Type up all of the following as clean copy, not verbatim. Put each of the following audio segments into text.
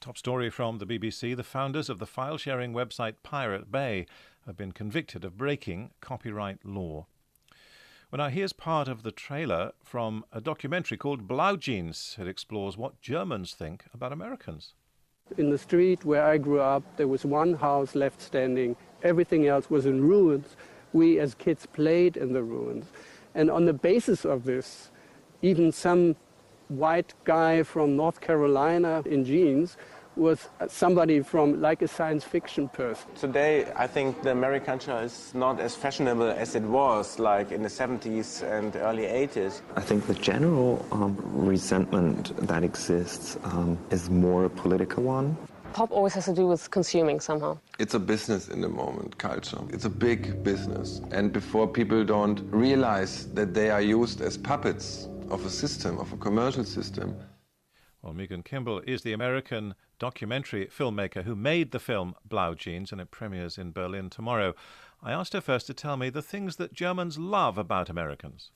Top story from the BBC. The founders of the file-sharing website Pirate Bay have been convicted of breaking copyright law. Well, now here's part of the trailer from a documentary called Blaujeans. It explores what Germans think about Americans. In the street where I grew up, there was one house left standing. Everything else was in ruins. We as kids played in the ruins. And on the basis of this, even some white guy from North Carolina in jeans was somebody from like a science fiction person. Today, I think the American culture is not as fashionable as it was like in the 70s and early 80s. I think the general resentment that exists is more a political one. Pop always has to do with consuming somehow. It's a business in the moment, culture. It's a big business. And before people don't realize that they are used as puppets of a system, of a commercial system. Well, Meaghan Kimball is the American documentary filmmaker who made the film Blaujeans, and it premieres in Berlin tomorrow. I asked her first to tell me the things that Germans love about Americans.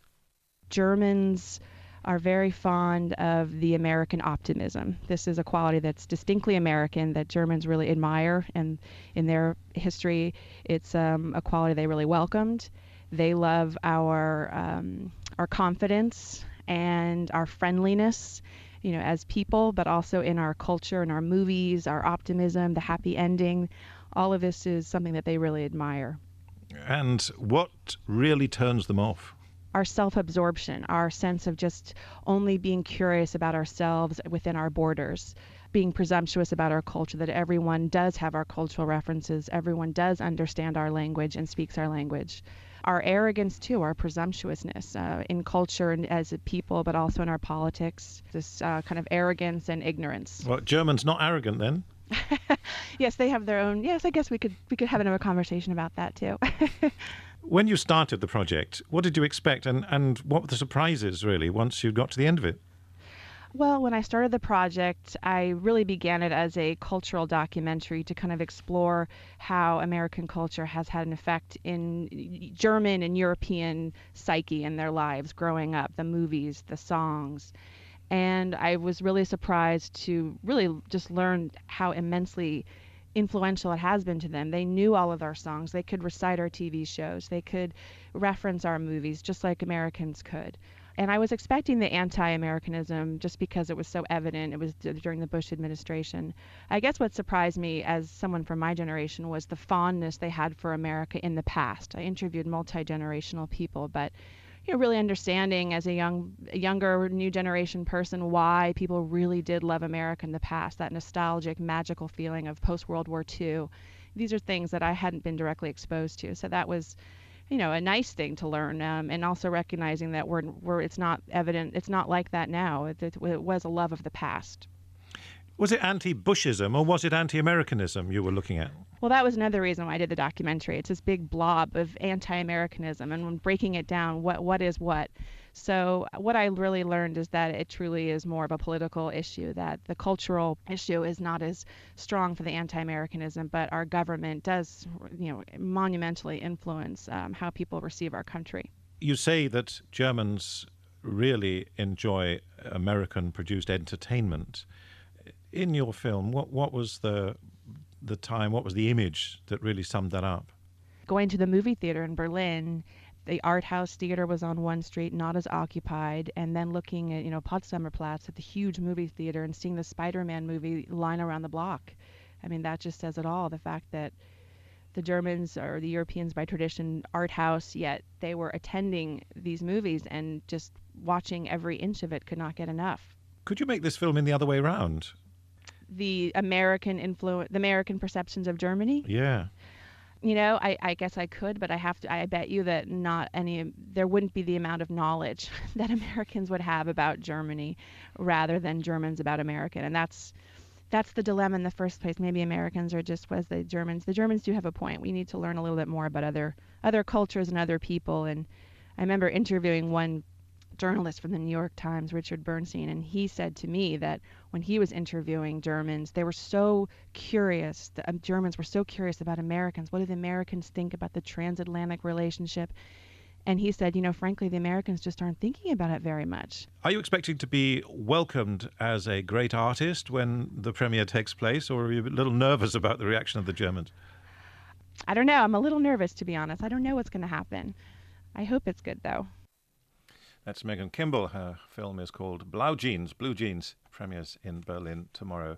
Germans are very fond of the American optimism. This is a quality that's distinctly American that Germans really admire, and in their history, it's a quality they really welcomed. They love our confidence and our friendliness, as people, but also in our culture, in our movies, our optimism, the happy ending. All of this is something that they really admire. And what really turns them off? Our self-absorption, our sense of just only being curious about ourselves within our borders, being presumptuous about our culture, that everyone does have our cultural references, everyone does understand our language and speaks our language. Our arrogance, too, our presumptuousness in culture and as a people, but also in our politics, this kind of arrogance and ignorance. Well, Germans not arrogant, then? Yes, they have their own. Yes, I guess we could have another conversation about that, too. When you started the project, what did you expect and what were the surprises, really, once you got to the end of it? Well, when I started the project, I really began it as a cultural documentary to kind of explore how American culture has had an effect in German and European psyche in their lives growing up, the movies, the songs. And I was really surprised to really just learn how immensely influential it has been to them. They knew all of our songs. They could recite our TV shows. They could reference our movies just like Americans could. And I was expecting the anti-Americanism just because it was so evident. It was during the Bush administration. I guess what surprised me as someone from my generation was the fondness they had for America in the past. I interviewed multi-generational people, but really understanding as a younger, new generation person why people really did love America in the past, that nostalgic, magical feeling of post-World War II. These are things that I hadn't been directly exposed to. So that was a nice thing to learn, and also recognizing that it's not evident, it's not like that now. It was a love of the past. Was it anti-Bushism or was it anti-Americanism you were looking at? Well, that was another reason why I did the documentary. It's this big blob of anti-Americanism, and when breaking it down, what is what. So what I really learned is that it truly is more of a political issue, that the cultural issue is not as strong for the anti-Americanism, but our government does, monumentally influence how people receive our country. You say that Germans really enjoy American-produced entertainment. In your film, what was the time, what was the image that really summed that up? Going to the movie theater in Berlin, the art house theater was on one street, not as occupied, and then looking at, Potsdamer Platz at the huge movie theater and seeing the Spider-Man movie line around the block. I mean, that just says it all, the fact that the Germans or the Europeans by tradition art house, yet they were attending these movies and just watching every inch of it, could not get enough. Could you make this film in the other way around? The American perceptions of Germany? Yeah. I guess I could, but I bet you that there wouldn't be the amount of knowledge that Americans would have about Germany rather than Germans about America. And that's the dilemma in the first place. Maybe Americans are just as the Germans. The Germans do have a point. We need to learn a little bit more about other cultures and other people. And I remember interviewing one journalist from the New York Times, Richard Bernstein, and he said to me that when he was interviewing Germans, they were so curious, the Germans were so curious about Americans. What do the Americans think about the transatlantic relationship? And he said, frankly, the Americans just aren't thinking about it very much. Are you expecting to be welcomed as a great artist when the premiere takes place, or are you a little nervous about the reaction of the Germans? I don't know. I'm a little nervous, to be honest. I don't know what's going to happen. I hope it's good, though. That's Meaghan Kimball. Her film is called Blue Jeans, premieres in Berlin tomorrow.